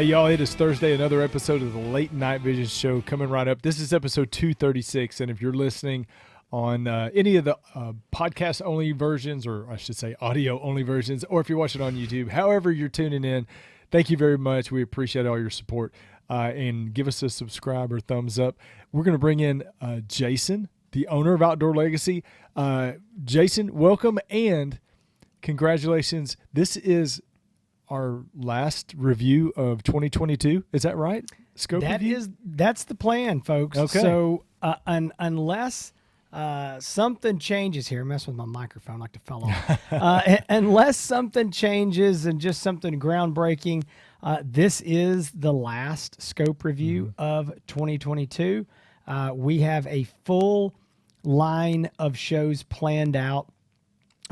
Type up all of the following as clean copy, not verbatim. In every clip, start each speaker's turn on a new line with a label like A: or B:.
A: Hey, y'all, it is Thursday, another episode of the Late Night Vision Show coming right up. This is episode 236, and if you're listening on any of the podcast-only versions, or I should say audio-only versions, or if you're watching on YouTube, however you're tuning in, thank you very much. We appreciate all your support, and give us a subscribe or thumbs up. We're going to bring in Jason, the owner of Outdoor Legacy. Jason, welcome, and congratulations. This is our last review of 2022. Is that right? Scope review?
B: That's the plan, folks.
A: Okay.
B: So unless something changes here, mess with my microphone like to fell off. Unless something changes and just something groundbreaking, this is the last scope review of 2022. We have a full line of shows planned out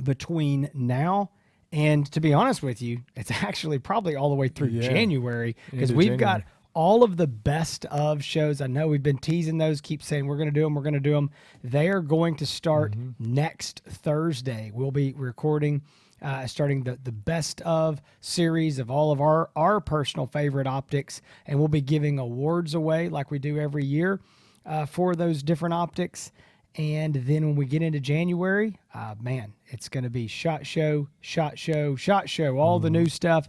B: between now and, to be honest with you, it's actually probably all the way through January, because we've got all of the best of shows. I know we've been teasing those, keep saying we're going to do them, we're going to do them. They are going to start next Thursday. We'll be recording, starting the best of series of all of our personal favorite optics, and we'll be giving awards away like we do every year for those different optics. And then when we get into January, man, it's going to be SHOT Show, all the new stuff.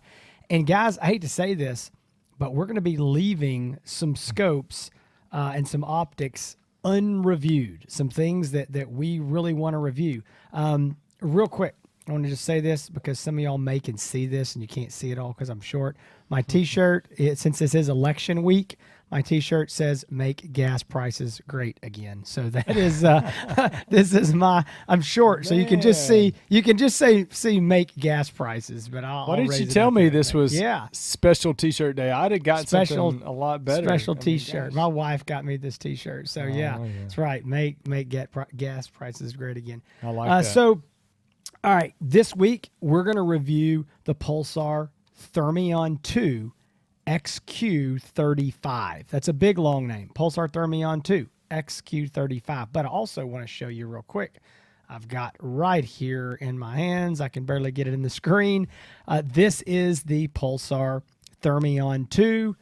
B: And guys, I hate to say this, but we're going to be leaving some scopes and some optics unreviewed, some things that we really want to review. Real quick, I want to just say this because some of y'all can see this and you can't see it all because I'm short. My T-shirt, since this is election week, my T-shirt says "Make gas prices great again." So that is this is my. I'm short, so you can just see see "Make gas prices." But
A: why didn't you tell me this was special T-shirt day? I'd have got something a lot better.
B: Special T-shirt. My wife got me this T-shirt, so that's right. Make gas prices great again.
A: I like that.
B: So, all right, this week we're going to review the Pulsar Thermion 2 XQ35. That's a big, long name. Pulsar Thermion 2 XQ35. But I also want to show you real quick. I've got right here in my hands. I can barely get it in the screen. This is the Pulsar Thermion 2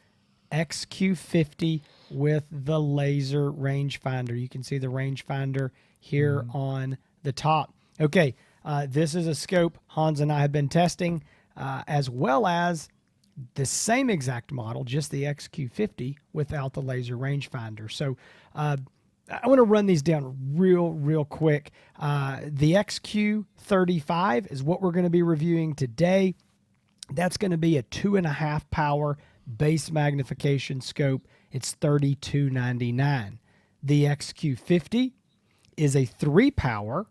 B: XQ50 with the laser rangefinder. You can see the rangefinder here on the top. Okay, this is a scope Hans and I have been testing, as well as the same exact model, just the XQ50 without the laser rangefinder. So I want to run these down real quick. The XQ35 is what we're going to be reviewing today. That's going to be a 2.5 power base magnification scope. It's $32.99. The XQ50 is a 3 power,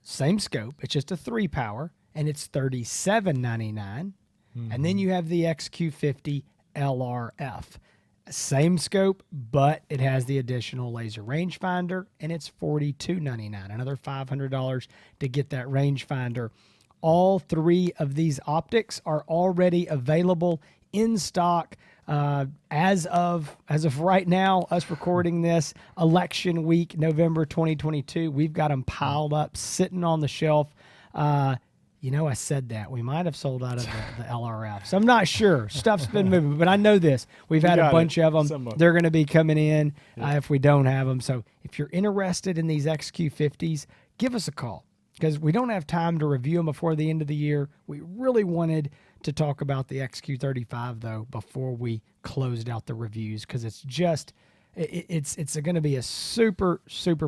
B: same scope. It's just a 3 power, and it's $37.99. And then you have the XQ50 LRF. Same scope, but it has the additional laser rangefinder, and it's $42.99. Another $500 to get that rangefinder. All three of these optics are already available in stock as of right now, us recording this, election week, November 2022. We've got them piled up, sitting on the shelf. I said that. We might have sold out of the LRF. So I'm not sure. Stuff's been moving, but I know this. We've had a bunch of them. They're going to be coming in if we don't have them. So if you're interested in these XQ50s, give us a call, because we don't have time to review them before the end of the year. We really wanted to talk about the XQ35, though, before we closed out the reviews, because it's just it's going to be a super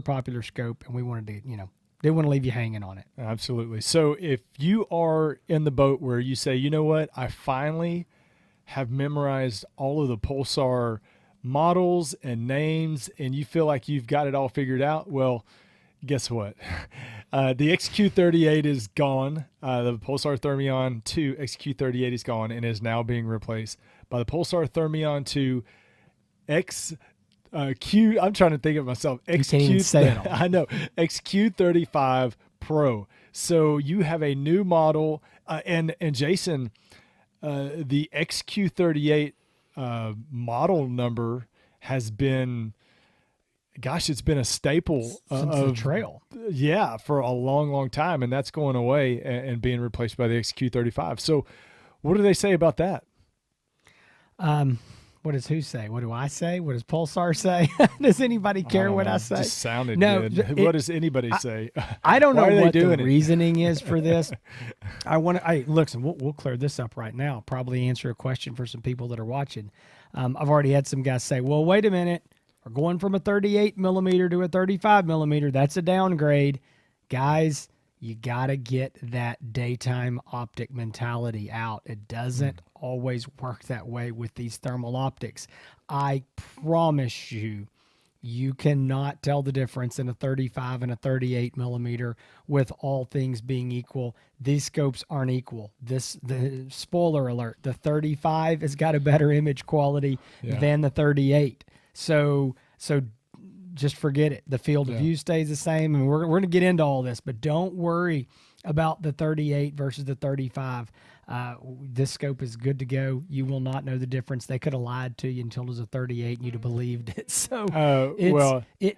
B: popular scope, and we wanted to, didn't want to leave you hanging on it.
A: Absolutely. So if you are in the boat where you say, you know what, I finally have memorized all of the Pulsar models and names, and you feel like you've got it all figured out, well, guess what? The XQ38 is gone. The Pulsar Thermion 2 XQ38 is gone and is now being replaced by the Pulsar Thermion 2 I'm trying to think of myself. I know. XQ35 Pro. So you have a new model, and Jason, the XQ38 model number has been, it's been a staple
B: since the trail.
A: Yeah, for a long time, and that's going away and being replaced by the XQ35. So, what do they say about that?
B: What does who say? What do I say? What does Pulsar say? Does anybody
A: I
B: care
A: don't
B: what
A: know.
B: I say?
A: Just sounded
B: No,
A: good. What does anybody say?
B: I don't
A: Why
B: know
A: are they
B: what the
A: doing it?
B: reasoning is for this. I want to. Hey, listen, we'll clear this up right now. Probably answer a question for some people that are watching. I've already had some guys say, "Well, wait a minute, we're going from a 38 millimeter to a 35 millimeter. That's a downgrade, guys." You got to get that daytime optic mentality out. It doesn't always work that way with these thermal optics. I promise you, you cannot tell the difference in a 35 and a 38 millimeter with all things being equal. These scopes aren't equal. The spoiler alert, the 35 has got a better image quality than the 38. So just forget it. The field of view stays the same, and we're going to get into all this, but don't worry about the 38 versus the 35. This scope is good to go. You will not know the difference. They could have lied to you until it was a 38 and you'd have believed it. So it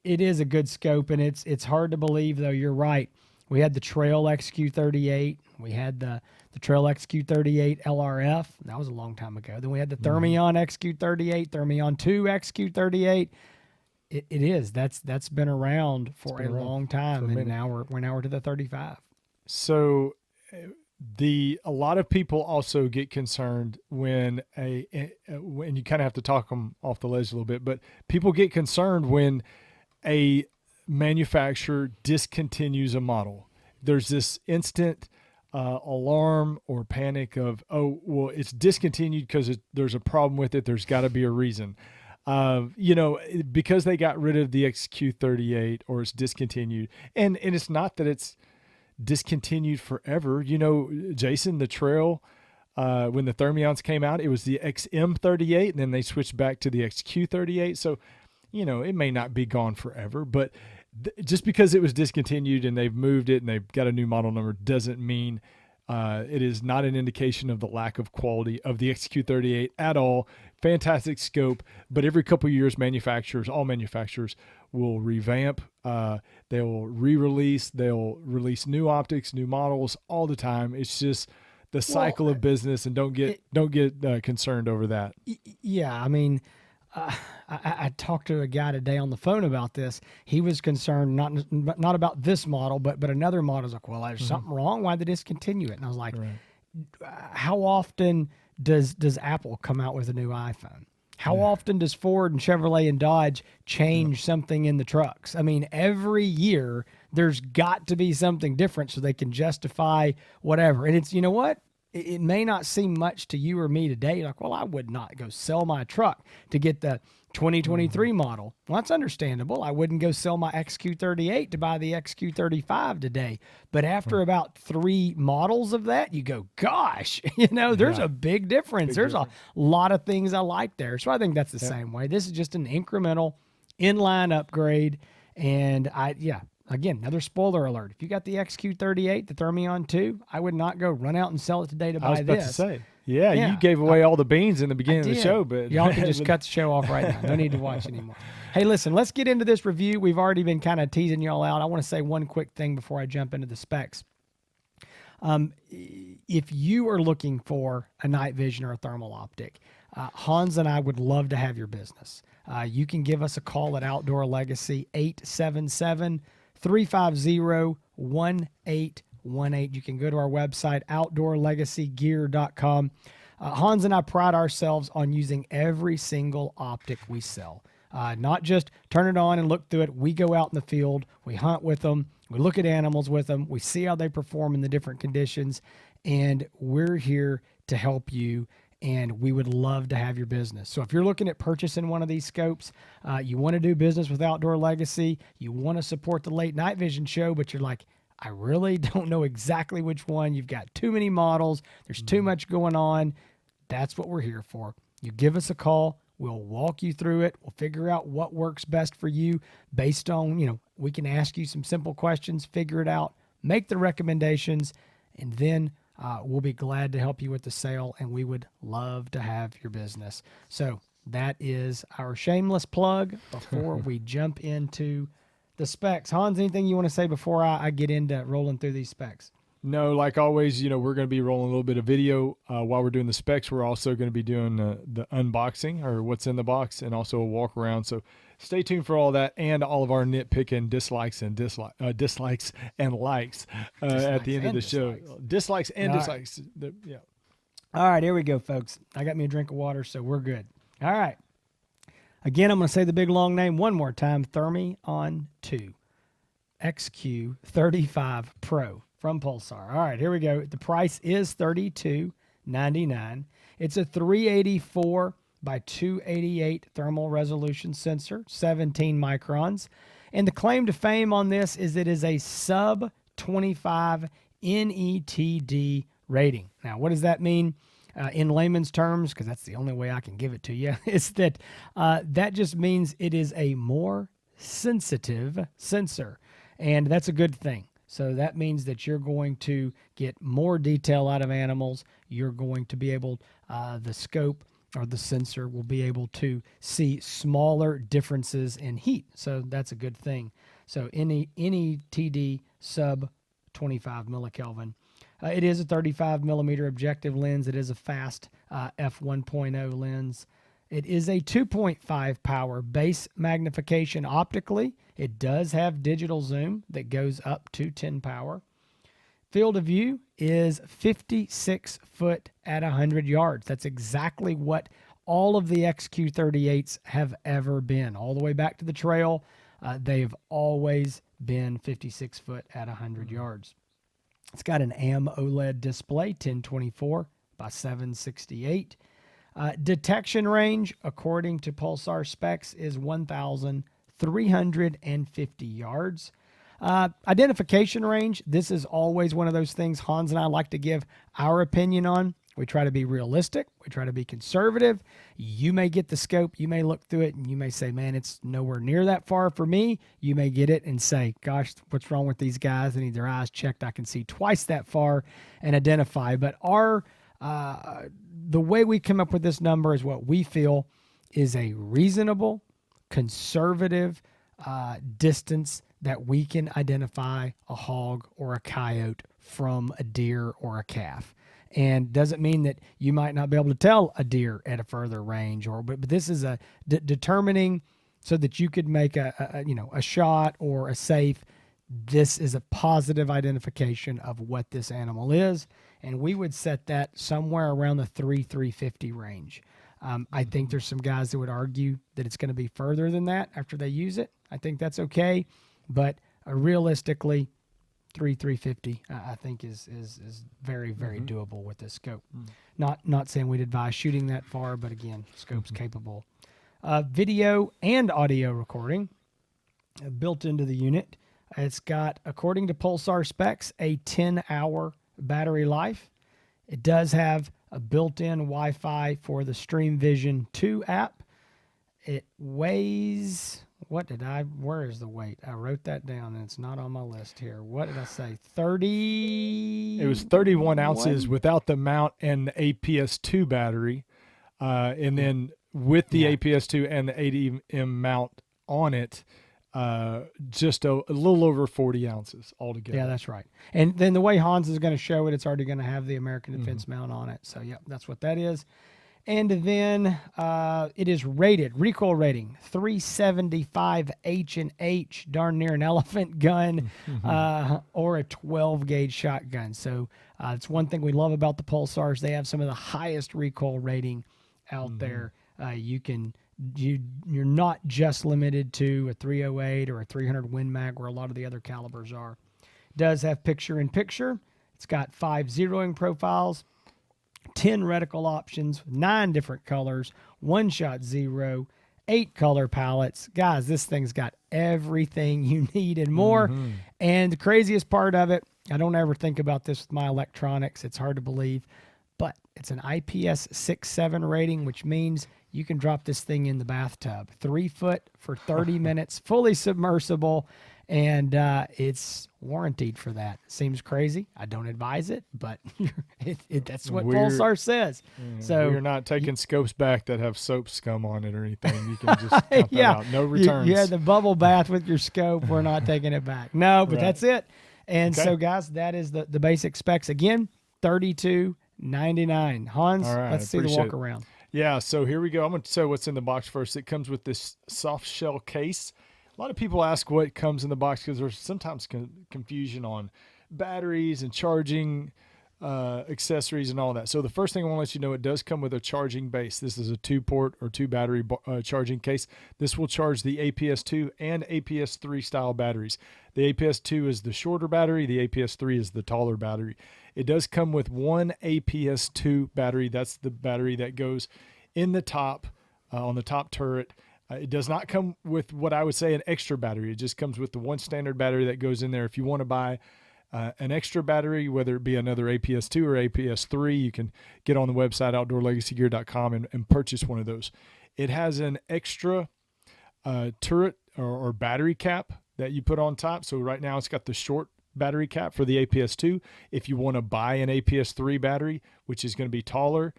B: is a good scope, and it's hard to believe, though. You're right. We had the Trail XQ38. We had the Trail XQ38 LRF. That was a long time ago. Then we had the Thermion XQ38, Thermion 2 XQ38. It is. That's been around for a long time, and now we're to the 35.
A: So a lot of people also get concerned when when you kind of have to talk them off the ledge a little bit, but people get concerned when a manufacturer discontinues a model. There's this instant alarm or panic of, oh, well, it's discontinued because there's a problem with it. There's got to be a reason. Because they got rid of the XQ38 or it's discontinued. And it's not that it's discontinued forever. Jason, the Trail, when the Thermions came out, it was the XM38, and then they switched back to the XQ38. So, it may not be gone forever, but just because it was discontinued and they've moved it and they've got a new model number doesn't mean it is not an indication of the lack of quality of the XQ38 at all. Fantastic scope, but every couple of years, all manufacturers will revamp. They'll re-release. They'll release new optics, new models all the time. It's just the cycle of business, and don't get concerned over that.
B: Yeah, I mean, I talked to a guy today on the phone about this. He was concerned not about this model, but another model. I was like, well, there's something wrong. Why'd they discontinue it? And I was like, how often does Apple come out with a new iPhone? How often does Ford and Chevrolet and Dodge change something in the trucks? I mean, every year there's got to be something different so they can justify whatever. And it's, you know what? It may not seem much to you or me today. You're like, well, I would not go sell my truck to get the 2023 model. Well, that's understandable. I wouldn't go sell my XQ38 to buy the XQ35 today. But after about 3 models of that, you go, gosh, there's a big difference. There's a lot of things I like there. So I think that's the same way. This is just an incremental inline upgrade. And again, another spoiler alert. If you got the XQ38, the Thermion 2, I would not go run out and sell it today to buy this.
A: I was about to say. Yeah, you gave away all the beans in the beginning of the show, but
B: y'all can just cut the show off right now. No need to watch anymore. Hey, listen, let's get into this review. We've already been kind of teasing y'all out. I want to say one quick thing before I jump into the specs. If you are looking for a night vision or a thermal optic, Hans and I would love to have your business. You can give us a call at Outdoor Legacy, 877-350-1818. You can go to our website, outdoorlegacygear.com. Hans and I pride ourselves on using every single optic we sell. Not just turn it on and look through it. We go out in the field, we hunt with them, we look at animals with them, we see how they perform in the different conditions, and we're here to help you, and we would love to have your business. So if you're looking at purchasing one of these scopes, you want to do business with Outdoor Legacy, you want to support the Late Night Vision show, but you're like, I really don't know exactly which one. You've got too many models. There's too much going on. That's what we're here for. You give us a call. We'll walk you through it. We'll figure out what works best for you based on, we can ask you some simple questions, figure it out, make the recommendations, and then we'll be glad to help you with the sale, and we would love to have your business. So that is our shameless plug before we jump into the specs. Hans, anything you want to say before I get into rolling through these specs?
A: No, like always, we're going to be rolling a little bit of video while we're doing the specs. We're also going to be doing the unboxing or what's in the box and also a walk around. So stay tuned for all that and all of our nitpicking dislikes and dislikes and likes at the end of the show. Dislikes and dislikes. Yeah.
B: All right, here we go, folks. I got me a drink of water, so we're good. All right. Again, I'm going to say the big long name one more time. Thermion 2 XQ35 Pro from Pulsar. All right, here we go. The price is $32.99. It's a 384 by 288 thermal resolution sensor, 17 microns. And the claim to fame on this is it is a sub 25 NETD rating. Now, what does that mean in layman's terms? Because that's the only way I can give it to you. Is that that just means it is a more sensitive sensor, and that's a good thing. So that means that you're going to get more detail out of animals. You're going to be able, the scope or the sensor will be able to see smaller differences in heat. So that's a good thing. So any TD sub 25 millikelvin. It is a 35 millimeter objective lens. It is a fast f1.0 lens. It is a 2.5 power base magnification optically. It does have digital zoom that goes up to 10 power. Field of view is 56 foot at 100 yards. That's exactly what all of the XQ38s have ever been. All the way back to the trail, they've always been 56 foot at 100 yards. It's got an AMOLED display, 1024 by 768. Detection range, according to Pulsar specs, is 1,350 yards. Identification range, this is always one of those things Hans and I like to give our opinion on. We try to be realistic. We try to be conservative. You may get the scope. You may look through it and you may say, man, it's nowhere near that far for me. You may get it and say, gosh, what's wrong with these guys? They need their eyes checked. I can see twice that far and identify. But the way we come up with this number is what we feel is a reasonable, conservative distance that we can identify a hog or a coyote from a deer or a calf. And doesn't mean that you might not be able to tell a deer at a further range, but this is a determining so that you could make a shot or a safe. This is a positive identification of what this animal is, and we would set that somewhere around the 350 range. I think there's some guys that would argue that it's going to be further than that after they use it. I think that's okay, but realistically, 350 I think is very, very doable with this scope. Not saying we'd advise shooting that far, but again, scope's capable. Video and audio recording built into the unit. It's got, according to Pulsar specs, a 10-hour battery life. It does have a built-in Wi-Fi for the Stream Vision 2 app. It weighs, where is the weight? I wrote that down and it's not on my list here. What did I say? 30?
A: It was 31 ounces without the mount and the APS-2 battery. And then with the APS-2 and the 80mm mount on it, just a little over 40 ounces altogether.
B: Yeah, that's right. And then the way Hans is going to show it, it's already going to have the American Defense mount on it. So, yeah, that's what that is. And then it is rated, recoil rating, 375 H&H, darn near an elephant gun, or a 12-gauge shotgun. So it's one thing we love about the Pulsars. They have some of the highest recoil rating out there. You're not just limited to a 308 or a 300 Win Mag where a lot of the other calibers are. It does have picture-in-picture. It's got 5 zeroing profiles, 10 reticle options, 9 different colors, one-shot zero, 8 color palettes. Guys, this thing's got everything you need and more. And the craziest part of it, I don't ever think about this with my electronics. It's hard to believe, but it's an IPS 6.7 rating, which means you can drop this thing in the bathtub. 3 foot for 30 minutes, fully submersible, and it's warranted for that. Seems crazy. I don't advise it, but that's what Pulsar says. So
A: you're not taking scopes back that have soap scum on it or anything. You can just dump that out. No returns.
B: You had the bubble bath with your scope. We're not taking it back. No, but that's it. And
A: Okay.
B: so, guys, that is the basic specs. Again, $32.99. Hans,
A: All right,
B: let's see the
A: appreciate
B: walk
A: it.
B: around.
A: Yeah, so here we go. I'm going to tell you what's in the box first. It comes with this soft shell case. A lot of people ask what comes in the box because there's sometimes confusion on batteries and charging accessories and all that. So the first thing I want to let you know, it does come with a charging base. This is a 2-port or 2-battery charging case. This will charge the APS-2 and APS-3 style batteries. The APS-2 is the shorter battery. The APS-3 is the taller battery. It does come with one APS-2 battery. That's the battery that goes in the top, on the top turret. It does not come with what I would say an extra battery. It just comes with the one standard battery that goes in there. If you want to buy an extra battery, whether it be another APS-2 or APS-3, you can get on the website outdoorlegacygear.com and purchase one of those. It has an extra turret or battery cap that you put on top. So right now it's got the short battery cap for the APS-2. If you want to buy an APS-3 battery, which is going to be taller,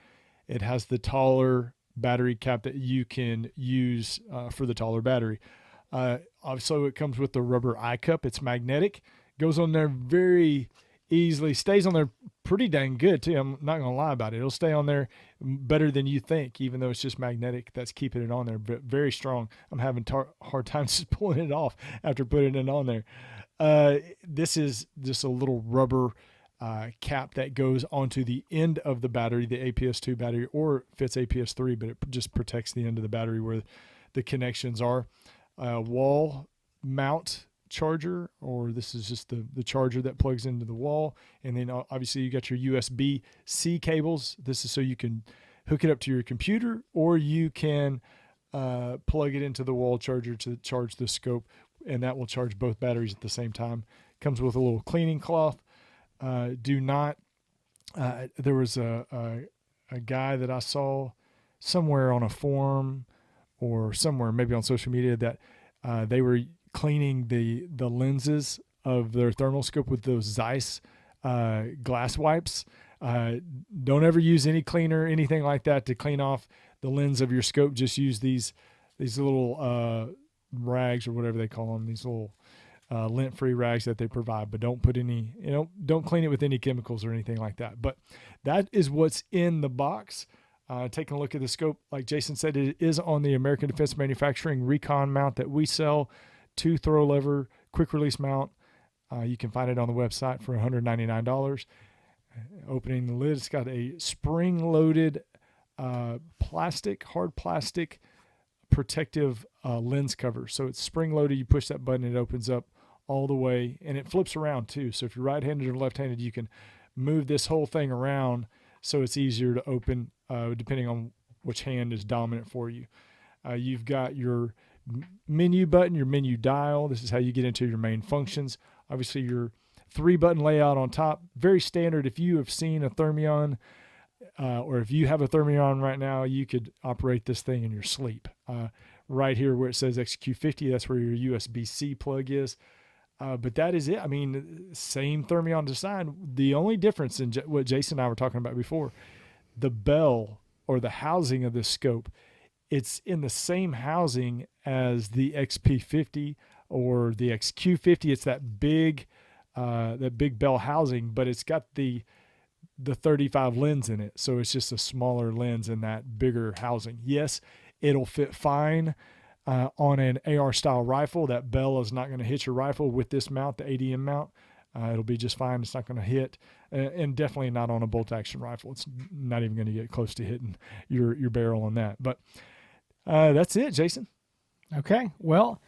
A: it has the taller battery cap that you can use for the taller battery. Also, it comes with the rubber eye cup. It's magnetic. Goes on there very easily. Stays on there pretty dang good, too. I'm not going to lie about it. It'll stay on there better than you think, even though it's just magnetic. That's keeping it on there. But very strong. I'm having hard time just pulling it off after putting it on there. This is just a little rubber cap that goes onto the end of the battery, the APS-2 battery, or fits APS-3, but it just protects the end of the battery where the connections are. Wall mount charger, or this is just the charger that plugs into the wall. And then obviously you got your USB-C cables. This is so you can hook it up to your computer, or you can plug it into the wall charger to charge the scope, and that will charge both batteries at the same time. Comes with a little cleaning cloth. There was a guy that I saw somewhere on a forum or somewhere, maybe on social media, that they were cleaning the lenses of their thermal scope with those Zeiss glass wipes. Don't ever use any cleaner, anything like that to clean off the lens of your scope. Just use these little rags or whatever they call them, these little lint-free rags that they provide, but don't put any, don't clean it with any chemicals or anything like that. But that is what's in the box. Taking a look at the scope, like Jason said, it is on the American Defense Manufacturing Recon mount that we sell, 2-throw lever, quick release mount. You can find it on the website for $199. Opening the lid, it's got a spring-loaded hard plastic protective lens cover. So it's spring-loaded. You push that button, it opens up all the way, and it flips around too. So if you're right-handed or left-handed, you can move this whole thing around so it's easier to open depending on which hand is dominant for you. You've got your menu button, your menu dial. This is how you get into your main functions. Obviously, your 3-button layout on top, very standard. If you have seen a Thermion or if you have a Thermion right now, you could operate this thing in your sleep. Right here where it says XQ50, that's where your USB-C plug is. But that is it. I mean, same Thermion design. The only difference in what Jason and I were talking about before, the bell or the housing of this scope, it's in the same housing as the XP50 or the XQ50. It's that big bell housing, but it's got the 35 lens in it. So it's just a smaller lens in that bigger housing. Yes, it'll fit fine on an AR style rifle. That bell is not going to hit your rifle with this mount, the ADM mount. It'll be just fine. It's not going to hit, and definitely not on a bolt action rifle. It's not even going to get close to hitting your barrel on that. But that's it, Jason.
B: Okay, well,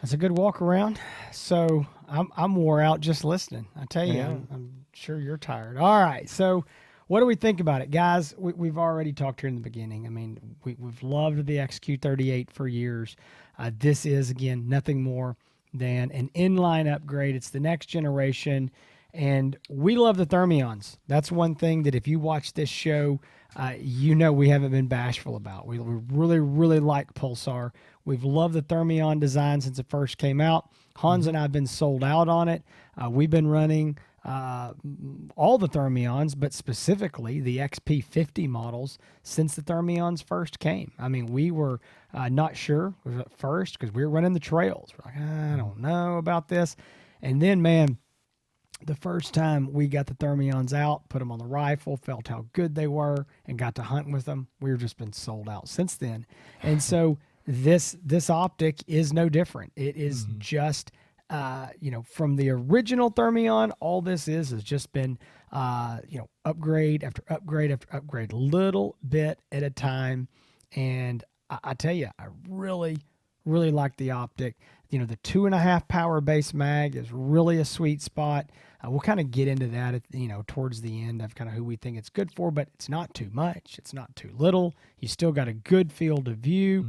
B: that's a good walk around. So I'm wore out just listening. I tell you,
A: Yeah.
B: I'm sure you're tired. All right, so what do we think about it, guys? We've already talked here in the beginning. I mean, we've loved the XQ38 for years. This is, again, nothing more than an inline upgrade. It's the next generation, and we love the Thermions. That's one thing that if you watch this show, we haven't been bashful about. We really, really like Pulsar. We've loved the Thermion design since it first came out. Hans and I have been sold out on it. We've been running all the Thermions, but specifically the XP50 models since the Thermions first came. I mean, we were not sure at first because we were running the trails. We're like, I don't know about this. And then, man, the first time we got the Thermions out, put them on the rifle, felt how good they were, and got to hunt with them, we've just been sold out since then. And so this optic is no different. It is just from the original Thermion, all this is has just been upgrade after upgrade after upgrade, little bit at a time. And I tell you, I really, really like the optic. The 2.5 power base mag is really a sweet spot. We'll kind of get into that towards the end of kind of who we think it's good for, but it's not too much. It's not too little. You still got a good field of view.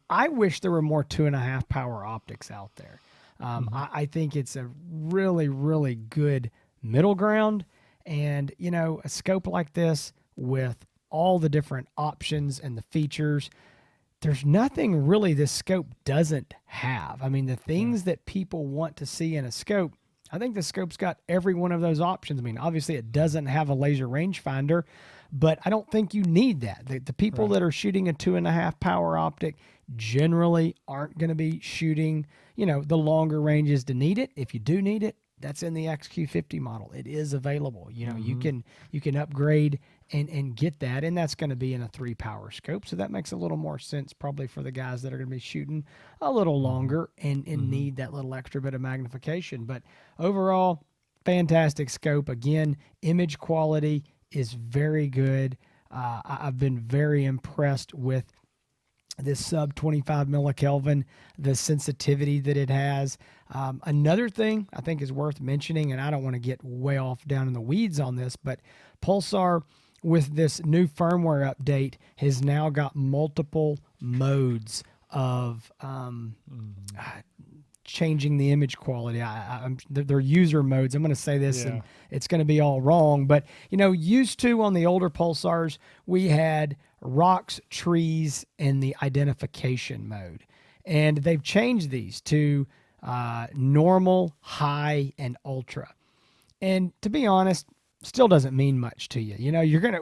B: I wish there were more 2.5 power optics out there. I think it's a really, really good middle ground. And, a scope like this with all the different options and the features, there's nothing really this scope doesn't have. I mean, the things that people want to see in a scope, I think the scope's got every one of those options. I mean, obviously it doesn't have a laser rangefinder, but I don't think you need that. The people that are shooting a 2.5 power optic generally aren't going to be shooting, the longer ranges to need it. If you do need it, that's in the XQ50 model. It is available. You can upgrade and get that, and that's going to be in a 3 power scope. So that makes a little more sense probably for the guys that are going to be shooting a little longer and need that little extra bit of magnification. But overall, fantastic scope. Again, image quality is very good. I've been very impressed with this sub 25 millikelvin, the sensitivity that it has. Another thing I think is worth mentioning, and I don't want to get way off down in the weeds on this, but Pulsar with this new firmware update has now got multiple modes of changing the image quality. They're user modes. I'm going to say this and it's going to be all wrong, but used to on the older Pulsars, we had rocks, trees, and the identification mode. And they've changed these to normal, high, and ultra. And to be honest, still doesn't mean much to you.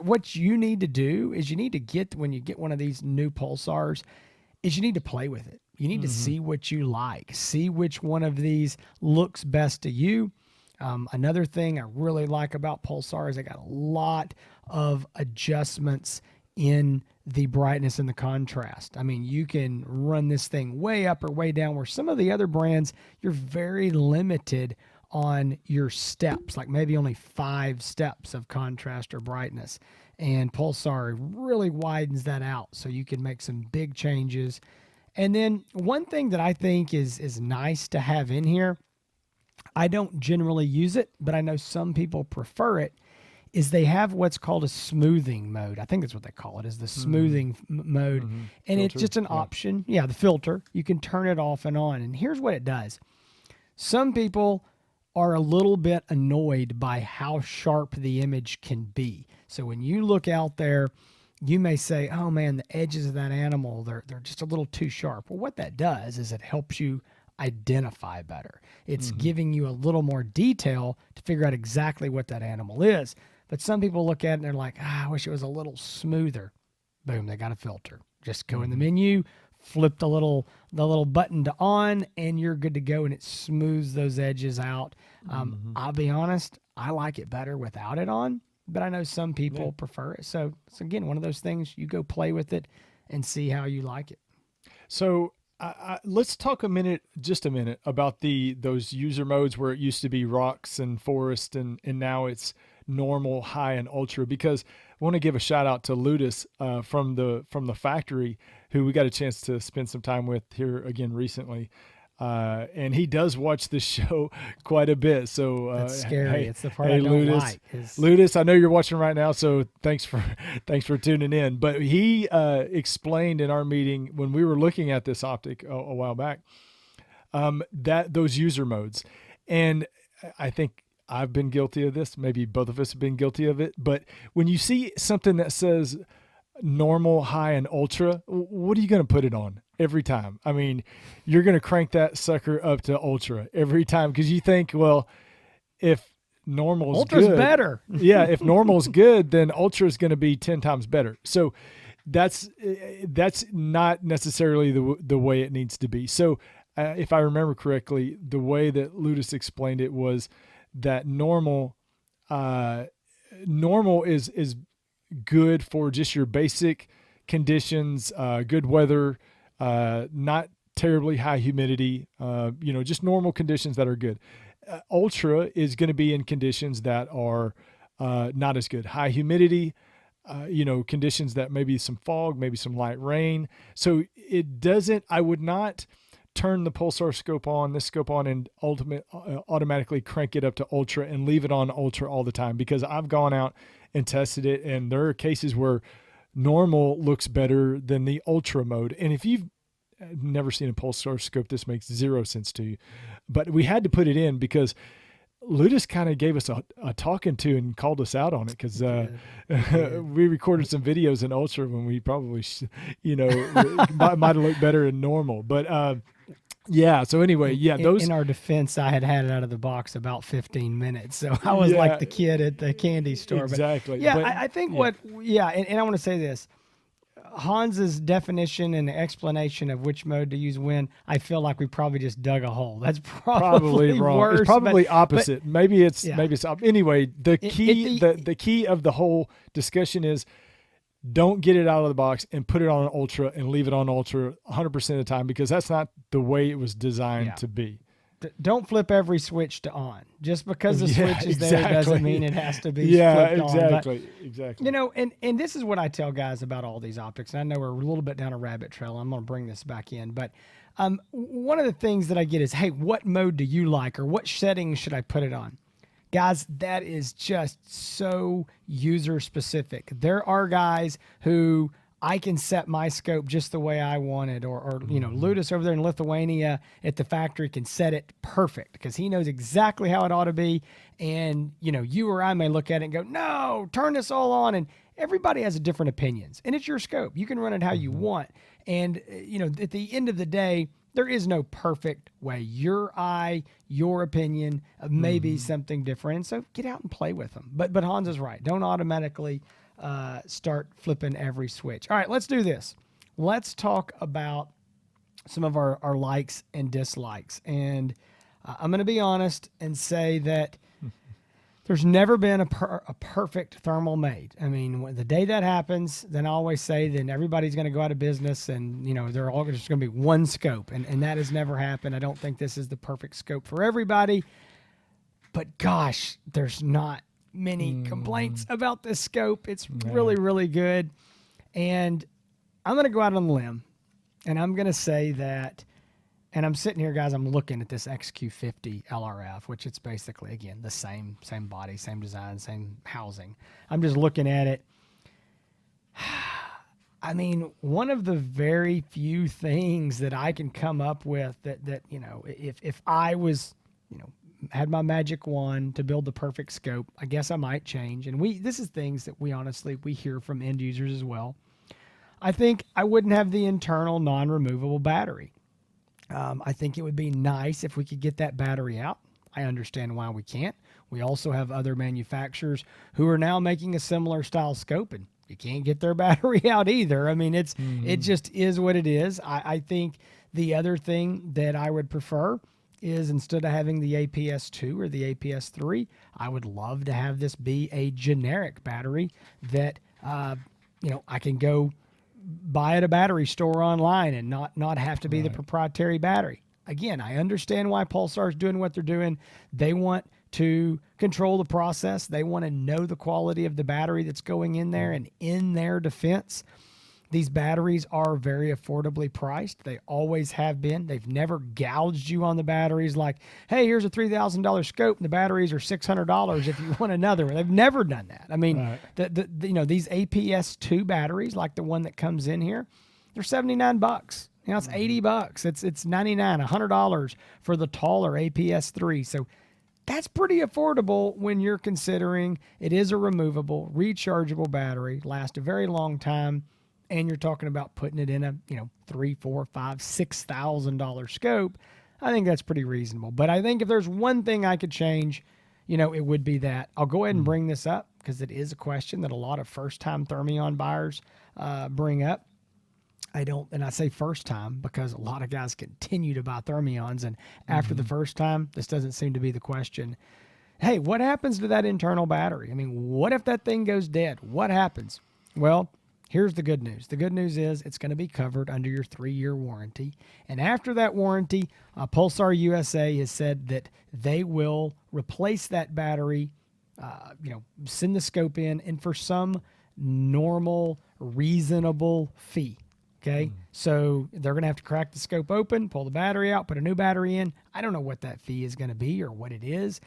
B: What you need to do is when you get one of these new Pulsars, is you need to play with it. You need to see what you like, see which one of these looks best to you. Another thing I really like about Pulsar is they got a lot of adjustments in the brightness and the contrast. I mean, you can run this thing way up or way down, where some of the other brands, you're very limited on your steps, like maybe only 5 steps of contrast or brightness. And Pulsar really widens that out so you can make some big changes. And then one thing that I think is nice to have in here, I don't generally use it, but I know some people prefer it, is they have what's called a smoothing mode. I think that's what they call it, is the smoothing mode. And filter, it's just an option. Yeah, the filter. You can turn it off and on. And here's what it does. Some people are a little bit annoyed by how sharp the image can be. So when you look out there, you may say, oh man, the edges of that animal, they're just a little too sharp. Well, what that does is it helps you identify better. It's giving you a little more detail to figure out exactly what that animal is. But some people look at it and they're like, I wish it was a little smoother. Boom, they got a filter. Just go in the menu, flip the little button to on, and you're good to go, and it smooths those edges out. I'll be honest, I like it better without it on, but I know some people prefer it. So it's, again, one of those things, you go play with it and see how you like it.
A: So let's talk just a minute about those user modes where it used to be rocks and forest, and now it's normal, high, and ultra, because I want to give a shout out to Ludus from the factory, who we got a chance to spend some time with here again recently. And he does watch this show quite a bit. So
B: that's scary. It's the part I don't like.
A: Ludus, I know you're watching right now, so thanks for tuning in. But he explained in our meeting when we were looking at this optic a while back, that those user modes, and I think I've been guilty of this. Maybe both of us have been guilty of it. But when you see something that says normal, high, and ultra, what are you going to put it on every time? I mean, you're going to crank that sucker up to ultra every time, because you think, well, if normal's
B: ultra's
A: good,
B: better.
A: Yeah, if normal's good, then ultra is going to be 10 times better. So that's not necessarily the way it needs to be. So if I remember correctly, the way that Ludus explained it was that normal is good for just your basic conditions, good weather, not terribly high humidity, just normal conditions that are good. Ultra is going to be in conditions that are not as good. High humidity, conditions that maybe some fog, maybe some light rain. So I would not turn the Pulsar scope on and automatically crank it up to ultra and leave it on ultra all the time, because I've gone out and tested it, and there are cases where normal looks better than the ultra mode. And if you've never seen a Pulsar scope, this makes zero sense to you, but we had to put it in because Ludus kind of gave us a talking to and called us out on it, because we recorded some videos in ultra when we probably might have looked better in normal. But yeah, so anyway,
B: in our defense, I had it out of the box about 15 minutes, so I was like the kid at the candy store.
A: Exactly.
B: But I think and I want to say this. Hans's definition and explanation of which mode to use when, I feel like we probably just dug a hole. That's probably wrong. Worse,
A: it's probably opposite. Maybe it's anyway. The key of the whole discussion is don't get it out of the box and put it on ultra and leave it on ultra 100% of the time, because that's not the way it was designed to be.
B: Don't flip every switch to on. Just because the switch is there doesn't mean it has to be flipped on.
A: Exactly.
B: And this is what I tell guys about all these optics. And I know we're a little bit down a rabbit trail. I'm going to bring this back in. But one of the things that I get is, hey, what mode do you like, or what settings should I put it on? Guys, that is just so user specific. There are guys who I can set my scope just the way I want it, or Ludus over there in Lithuania at the factory can set it perfect because he knows exactly how it ought to be. And, you or I may look at it and go, no, turn this all on. And everybody has different opinions, and it's your scope. You can run it how you want. And, at the end of the day, there is no perfect way. Your eye, your opinion may be something different. And so get out and play with them. But Hans is right. Don't automatically start flipping every switch. All right, let's do this. Let's talk about some of our likes and dislikes. And I'm going to be honest and say that there's never been a perfect thermal made. I mean, when the day that happens, then I always say then everybody's going to go out of business, and they're all just going to be one scope, and that has never happened. I don't think this is the perfect scope for everybody, but gosh, there's not many complaints about this scope. It's really, really good. And I'm going to go out on a limb, and I'm going to say that, and I'm sitting here, guys, I'm looking at this XQ50 LRF, which it's basically, again, the same body, same design, same housing. I'm just looking at it. I mean, one of the very few things that I can come up with that if I was, had my magic wand to build the perfect scope, I guess I might change. And this is things that we hear from end users as well. I think I wouldn't have the internal non-removable battery. I think it would be nice if we could get that battery out. I understand why we can't. We also have other manufacturers who are now making a similar style scope, and you can't get their battery out either. I mean, it just is what it is. I think the other thing that I would prefer is, instead of having the APS-2 or the APS-3, I would love to have this be a generic battery that, I can go buy at a battery store online and not have to be the proprietary battery. Again, I understand why Pulsar is doing what they're doing. They want to control the process. They want to know the quality of the battery that's going in there. And in their defense, these batteries are very affordably priced. They always have been. They've never gouged you on the batteries like, hey, here's a $3,000 scope and the batteries are $600 if you want another one. They've never done that. I mean, these APS-2 batteries, like the one that comes in here, they're $79. It's $80. It's $99, $100 for the taller APS-3. So that's pretty affordable when you're considering it is a removable, rechargeable battery, lasts a very long time. And you're talking about putting it in a, $3,000, $4,000, $5,000, $6,000 scope. I think that's pretty reasonable. But I think if there's one thing I could change, it would be that. I'll go ahead and bring this up because it is a question that a lot of first-time Thermion buyers bring up. And I say first time because a lot of guys continue to buy Thermions, and after the first time, this doesn't seem to be the question. hey, what happens to that internal battery? I mean, what if that thing goes dead? What happens? Well, here's the good news. The good news is it's going to be covered under your 3-year warranty. And after that warranty, Pulsar USA has said that they will replace that battery, send the scope in, and for some normal, reasonable fee. Okay, so they're going to have to crack the scope open, pull the battery out, put a new battery in. I don't know what that fee is going to be or what it is,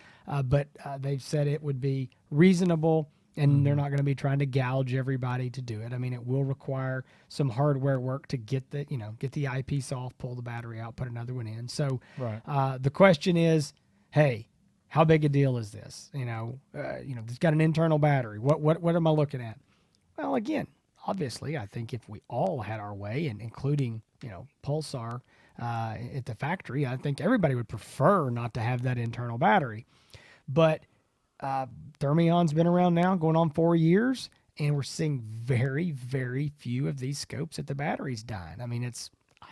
B: but they've said it would be reasonable, and they're not going to be trying to gouge everybody to do it. I mean, it will require some hardware work to get the eyepiece off, pull the battery out, put another one in. So the question is, hey, how big a deal is this? It's got an internal battery. What am I looking at? Well, again, obviously, I think if we all had our way, and including, Pulsar at the factory, I think everybody would prefer not to have that internal battery. But Thermion's been around now going on 4 years, and we're seeing very, very few of these scopes that the battery's dying. I mean,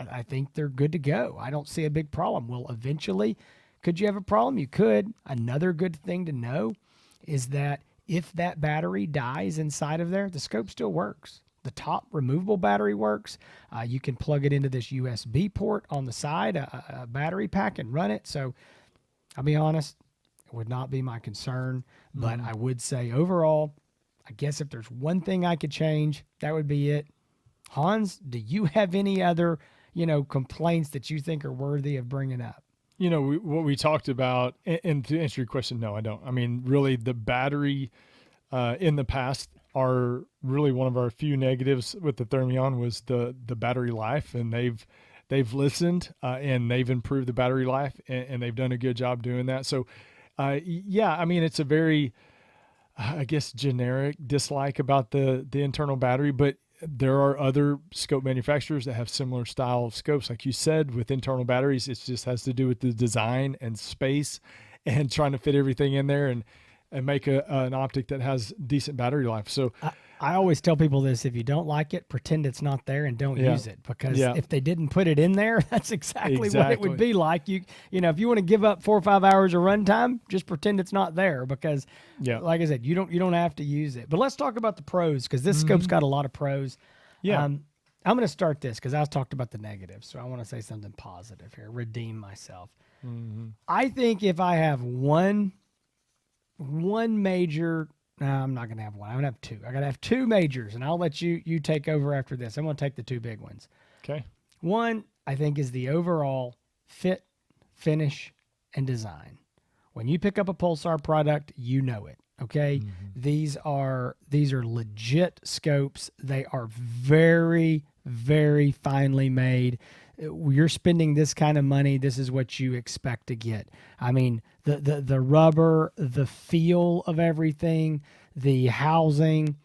B: I think they're good to go. I don't see a big problem. Well, eventually, could you have a problem? You could. Another good thing to know is that if that battery dies inside of there, the scope still works. The top removable battery works. You can plug it into this USB port on the side, a battery pack, and run it. So I'll be honest, it would not be my concern. But I would say overall, I guess if there's one thing I could change, that would be it. Hans, do you have any other, complaints that you think are worthy of bringing up?
A: What we talked about, and to answer your question, no, I don't. I mean, really, the battery in the past are really one of our few negatives with the Thermion was the battery life, and they've listened and they've improved the battery life, and they've done a good job doing that. So, I mean, it's a very, I guess, generic dislike about the internal battery, but there are other scope manufacturers that have similar style of scopes. Like you said, with internal batteries, it just has to do with the design and space and trying to fit everything in there and make an optic that has decent battery life. So
B: I always tell people this: if you don't like it, pretend it's not there and don't use it, because if they didn't put it in there, that's exactly what it would be like. If you want to give up 4 or 5 hours of runtime, just pretend it's not there, because like I said, you don't have to use it. But let's talk about the pros, because this scope's got a lot of pros. I'm going to start this because I talked about the negatives, so I want to say something positive here, redeem myself. I think if I have one major, no, I'm not going to have one. I'm going to have two. I got to have two majors, and I'll let you take over after this. I'm going to take the two big ones.
A: Okay.
B: One, I think, is the overall fit, finish, and design. When you pick up a Pulsar product, you know it. Okay. These are legit scopes. They are very, very finely made. You're spending this kind of money, this is what you expect to get. I mean, the rubber, the feel of everything, the housing,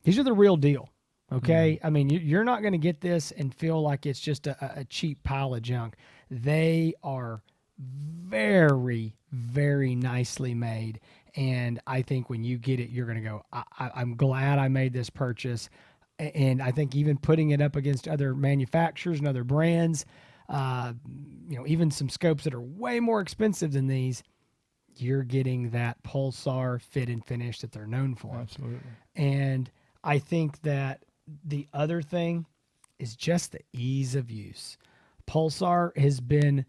B: these are the real deal. Okay. I mean, you're not going to get this and feel like it's just a cheap pile of junk. They are very, very nicely made. And I think when you get it, you're going to go, I'm glad I made this purchase. And I think even putting it up against other manufacturers and other brands, even some scopes that are way more expensive than these, you're getting that Pulsar fit and finish that they're known for.
A: Absolutely.
B: And I think that the other thing is just the ease of use. Pulsar has been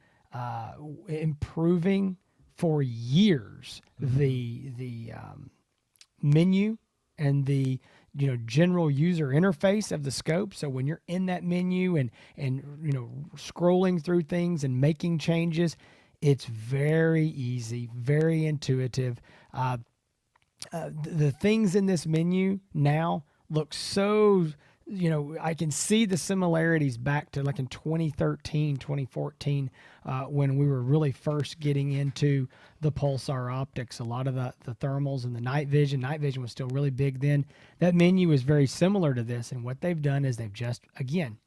B: improving for years the menu and the general user interface of the scope. So when you're in that menu and scrolling through things and making changes, it's very easy, very intuitive. The things in this menu now look so, I can see the similarities back to like in 2013, 2014, when we were really first getting into the Pulsar optics. A lot of the thermals and the night vision was still really big then. That menu is very similar to this. And what they've done is they've just, again,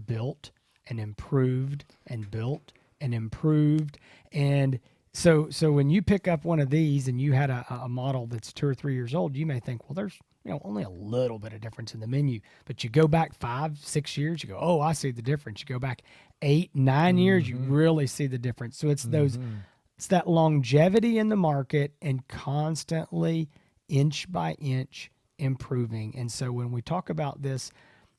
B: built and improved and built and improved. And so when you pick up one of these and you had a model that's 2 or 3 years old, you may think, well, there's only a little bit of difference in the menu. But you go back 5, 6 years, you go, oh, I see the difference. You go back 8, 9 years, you really see the difference. So it's those It's that longevity in the market and constantly, inch by inch, improving. And so when we talk about this,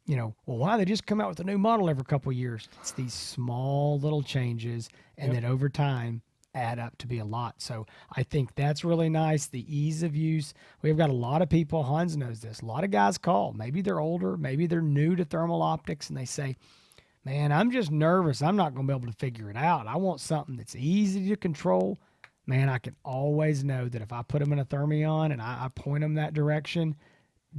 B: well, why they just come out with a new model every couple of years? It's these small little changes, and then over time add up to be a lot. So I think that's really nice. The ease of use. We've got a lot of people, Hans knows this, a lot of guys call. Maybe they're older, maybe they're new to thermal optics, and they say, man, I'm just nervous. I'm not going to be able to figure it out. I want something that's easy to control. Man, I can always know that if I put them in a Thermion and I point them that direction,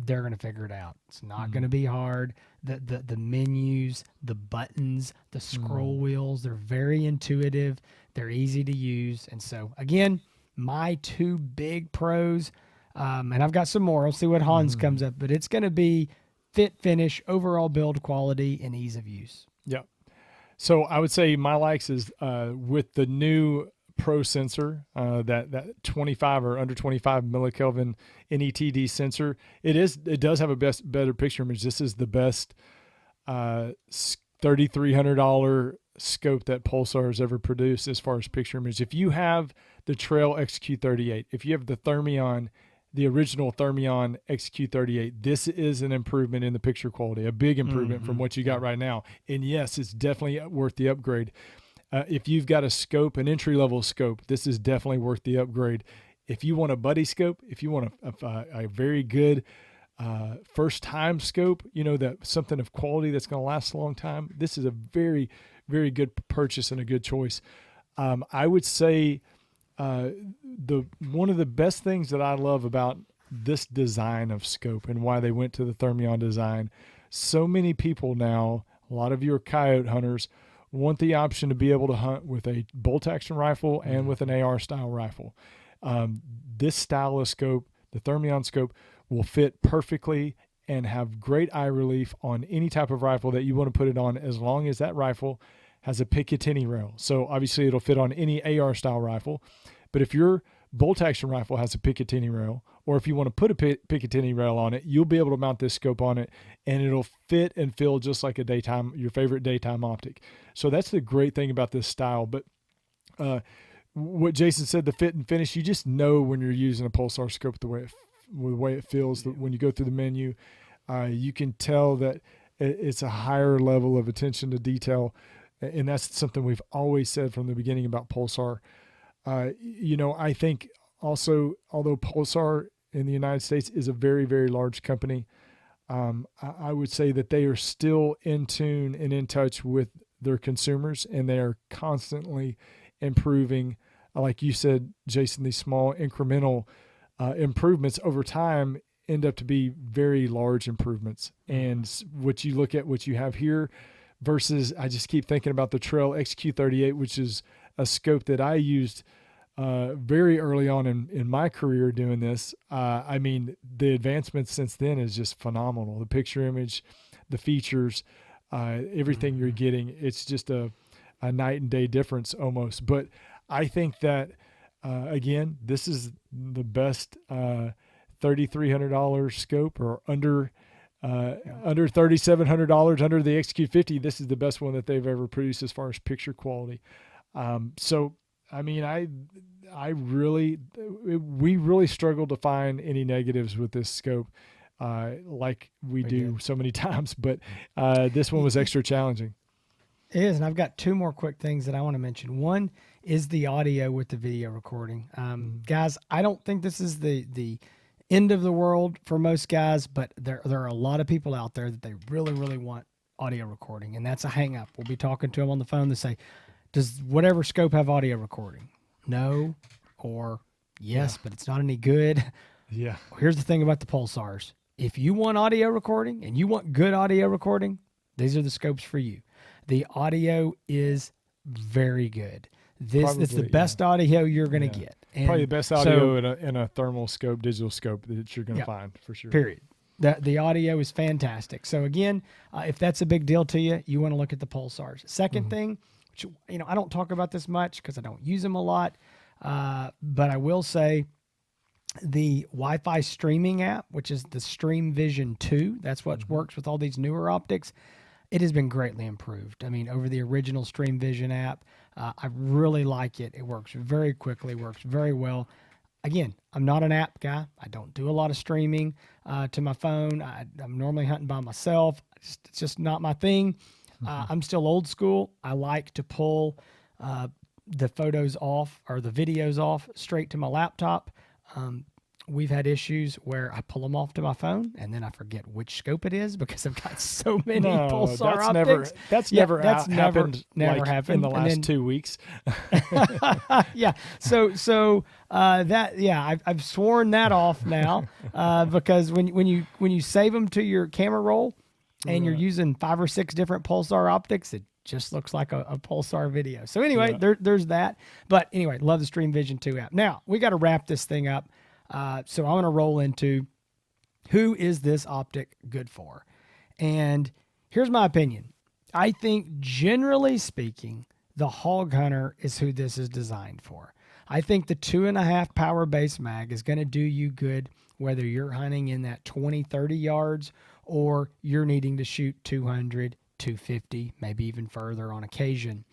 B: they're going to figure it out. It's not going to be hard. The menus, the buttons, the scroll wheels, they're very intuitive. They're easy to use. And so, again, my two big pros, and I've got some more. I'll see what Hans comes up, but it's going to be fit, finish, overall build quality, and ease of use.
A: Yeah. So I would say my likes is with the new Pro sensor, that 25 or under 25 millikelvin NETD sensor. It does have a better picture image. This is the best $3,300 scope that Pulsar has ever produced as far as picture image. If you have the Trail XQ38, if you have the Thermion, the original Thermion XQ38, this is an improvement in the picture quality, a big improvement from what you got right now. And yes, it's definitely worth the upgrade. If you've got a scope, an entry-level scope, this is definitely worth the upgrade. If you want a buddy scope, if you want a very good first-time scope, that something of quality that's going to last a long time, this is a very, very good purchase and a good choice. I would say one of the best things that I love about this design of scope and why they went to the Thermion design, so many people now, a lot of your coyote hunters, want the option to be able to hunt with a bolt action rifle and with an AR style rifle. This style of scope, the Thermion scope, will fit perfectly and have great eye relief on any type of rifle that you want to put it on, as long as that rifle has a Picatinny rail. So obviously it'll fit on any AR style rifle, but if your bolt action rifle has a Picatinny rail, or if you want to put a Picatinny rail on it, you'll be able to mount this scope on it, and it'll fit and feel just like your favorite daytime optic. So that's the great thing about this style. But what Jason said, the fit and finish, you just know when you're using a Pulsar scope the way it feels. When you go through the menu, you can tell that it's a higher level of attention to detail, and that's something we've always said from the beginning about Pulsar. I think also, although Pulsar in the United States is a very, very large company, I would say that they are still in tune and in touch with their consumers, and they are constantly improving. Like you said, Jason, these small incremental improvements over time end up to be very large improvements. And what you look at, what you have here versus, I just keep thinking about the Trail XQ38, which is a scope that I used very early on in my career doing this. The advancements since then is just phenomenal. The picture image, the features, everything you're getting, it's just a night and day difference almost. But I think that, again, this is the best $3,300 scope, or under $3,700 under the XQ50. This is the best one that they've ever produced as far as picture quality. We really struggled to find any negatives with this scope, like we do so many times, but this one was extra challenging.
B: It is, and I've got two more quick things that I want to mention. One is the audio with the video recording. Guys, I don't think this is the end of the world for most guys, but there are a lot of people out there that they really, really want audio recording, and that's a hang up. We'll be talking to them on the phone. They say, does whatever scope have audio recording? No, or yes, but it's not any good.
A: Yeah.
B: Here's the thing about the Pulsars. If you want audio recording and you want good audio recording, these are the scopes for you. The audio is very good. It's the best audio you're going to get. And
A: probably the best audio in a thermal scope, digital scope that you're going to find for sure.
B: Period. The audio is fantastic. So again, if that's a big deal to you, you want to look at the Pulsars. Second thing, which, I don't talk about this much because I don't use them a lot, but I will say the Wi-Fi streaming app, which is the Stream Vision 2, that's what works with all these newer optics. It has been greatly improved. Over the original Stream Vision app, I really like it. It works very quickly, works very well. Again, I'm not an app guy. I don't do a lot of streaming to my phone. I'm normally hunting by myself. It's just not my thing. I'm still old school. I like to pull the photos off or the videos off straight to my laptop. We've had issues where I pull them off to my phone and then I forget which scope it is because I've got so many Pulsar optics.
A: That's
B: never
A: happened
B: happened
A: in the last 2 weeks.
B: Yeah. So I've sworn that off now because when you save them to your camera roll and you're using 5 or 6 different Pulsar optics, it just looks like a Pulsar video. So anyway, there's that. But anyway, love the Stream Vision 2 app. Now we got to wrap this thing up. So I want to roll into who is this optic good for? And here's my opinion. I think generally speaking, the hog hunter is who this is designed for. I think the 2.5 power base mag is going to do you good whether you're hunting in that 20, 30 yards or you're needing to shoot 200, 250, maybe even further on occasion.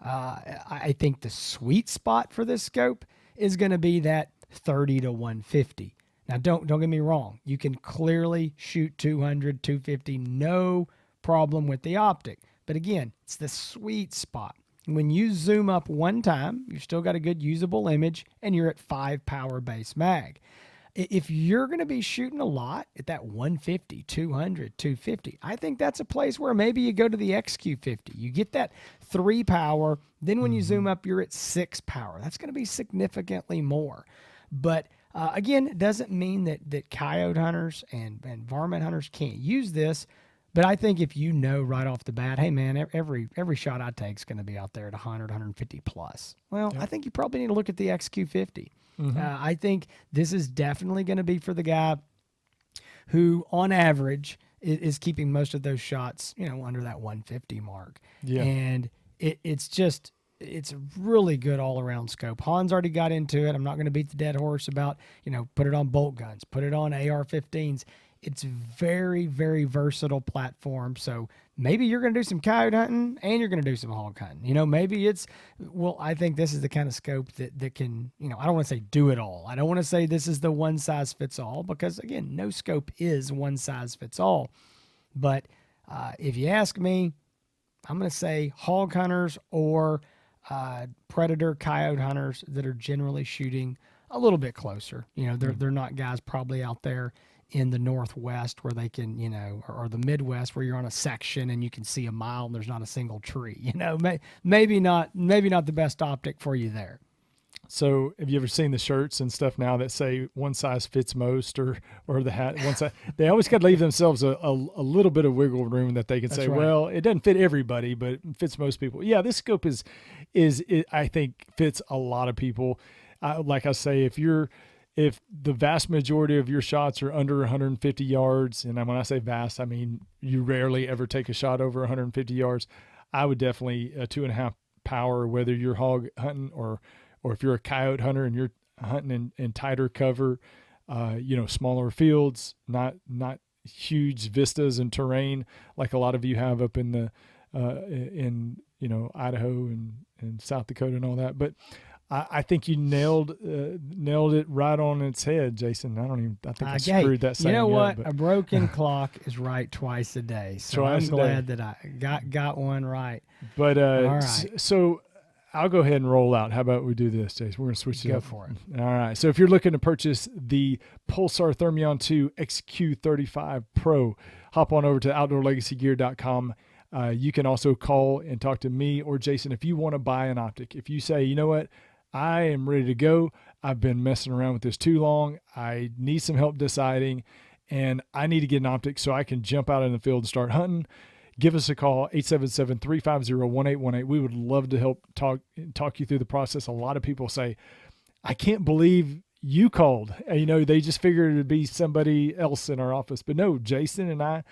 B: I think the sweet spot for this scope is going to be that 30 to 150. Now, don't get me wrong. You can clearly shoot 200, 250, no problem with the optic. But again, it's the sweet spot. When you zoom up one time, you've still got a good usable image, and you're at 5 power base mag. If you're going to be shooting a lot at that 150, 200, 250, I think that's a place where maybe you go to the XQ50. You get that 3 power. Then when you zoom up, you're at 6 power. That's going to be significantly more. But again, it doesn't mean that coyote hunters and varmint hunters can't use this. But I think if you know right off the bat, hey man, every shot I take is going to be out there at 100, 150 plus. Well, I think you probably need to look at the XQ50. I think this is definitely going to be for the guy who, on average, is keeping most of those shots, under that 150 mark. Yeah. And it's a really good all-around scope. Hans already got into it. I'm not going to beat the dead horse about, put it on bolt guns, put it on AR-15s. It's very, very versatile platform. So maybe you're going to do some coyote hunting and you're going to do some hog hunting. Maybe I think this is the kind of scope that can, I don't want to say do it all. I don't want to say this is the one size fits all because, again, no scope is one size fits all. But if you ask me, I'm going to say hog hunters or predator coyote hunters that are generally shooting a little bit closer. They're not guys probably out there in the Northwest where they can, or the Midwest where you're on a section and you can see a mile and there's not a single tree. Maybe not the best optic for you there.
A: So have you ever seen the shirts and stuff now that say one size fits most or the hat one size? They always got to leave themselves a little bit of wiggle room that they can say, right, well, it doesn't fit everybody, but it fits most people. Yeah, this scope is I think fits a lot of people. Like I say, if the vast majority of your shots are under 150 yards, and when I say vast, I mean you rarely ever take a shot over 150 yards, I would definitely a 2.5 power, whether you're hog hunting or if you're a coyote hunter and you're hunting in tighter cover, smaller fields, not huge vistas and terrain like a lot of you have up in the Idaho and South Dakota and all that. But I think you nailed it right on its head, Jason. I think I screwed that saying.
B: You know what?
A: Up,
B: a broken clock is right twice a day. So I'm glad that I got one right.
A: But
B: all right.
A: So I'll go ahead and roll out. How about we do this, Jason? We're going to switch it up.
B: Go for it.
A: All right. So if you're looking to purchase the Pulsar Thermion 2 XQ35 Pro, hop on over to outdoorlegacygear.com. You can also call and talk to me or Jason if you want to buy an optic. If you say, you know what, I am ready to go. I've been messing around with this too long. I need some help deciding, and I need to get an optic so I can jump out in the field and start hunting. Give us a call, 877-350-1818. We would love to help talk you through the process. A lot of people say, I can't believe you called. They just figured it would be somebody else in our office. But no, Jason and I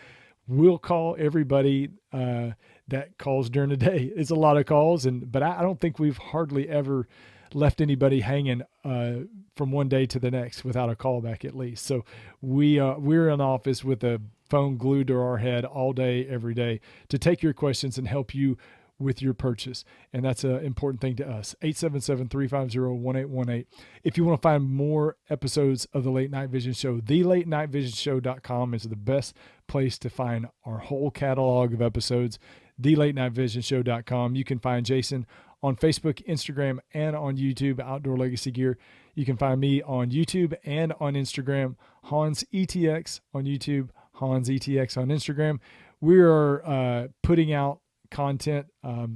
A: will call everybody that calls during the day. It's a lot of calls, but I don't think we've hardly ever left anybody hanging from one day to the next without a call back at least. So we're in office with a phone glued to our head all day, every day to take your questions and help you with your purchase. And that's an important thing to us. 877-350-1818. If you want to find more episodes of the Late Night Vision Show, thelatenightvision.show.com is the best place to find our whole catalog of episodes. thelatenightvision.show.com. You can find Jason on Facebook, Instagram, and on YouTube, Outdoor Legacy Gear. You can find me on YouTube and on Instagram, Hans ETX on YouTube, Hans ETX on Instagram. We are putting out content a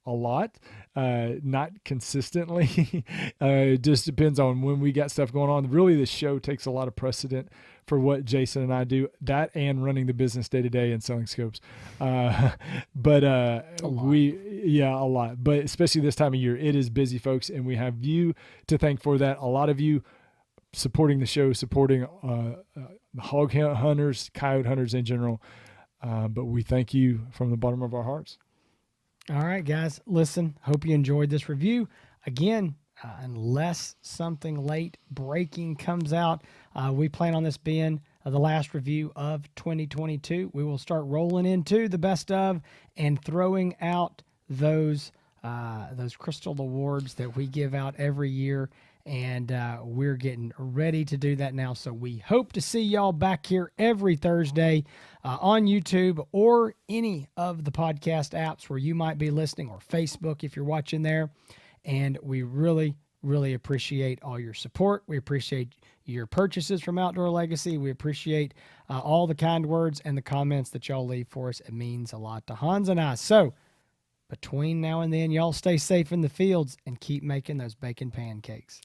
A: lot, not consistently. It just depends on when we got stuff going on. Really, the show takes a lot of precedent for what Jason and I do, that and running the business day to day and selling scopes. A lot. But especially this time of year, it is busy, folks, and we have you to thank for that. A lot of you supporting the show, supporting hog hunters, coyote hunters in general. But we thank you from the bottom of our hearts.
B: All right, guys, listen, hope you enjoyed this review. Again, unless something late breaking comes out, we plan on this being the last review of 2022. We will start rolling into the best of and throwing out those crystal awards that we give out every year. And we're getting ready to do that now. So we hope to see y'all back here every Thursday on YouTube or any of the podcast apps where you might be listening, or Facebook if you're watching there. And we really, really appreciate all your support. We appreciate your purchases from Outdoor Legacy. We appreciate all the kind words and the comments that y'all leave for us. It means a lot to Hans and I. So between now and then, y'all stay safe in the fields and keep making those bacon pancakes.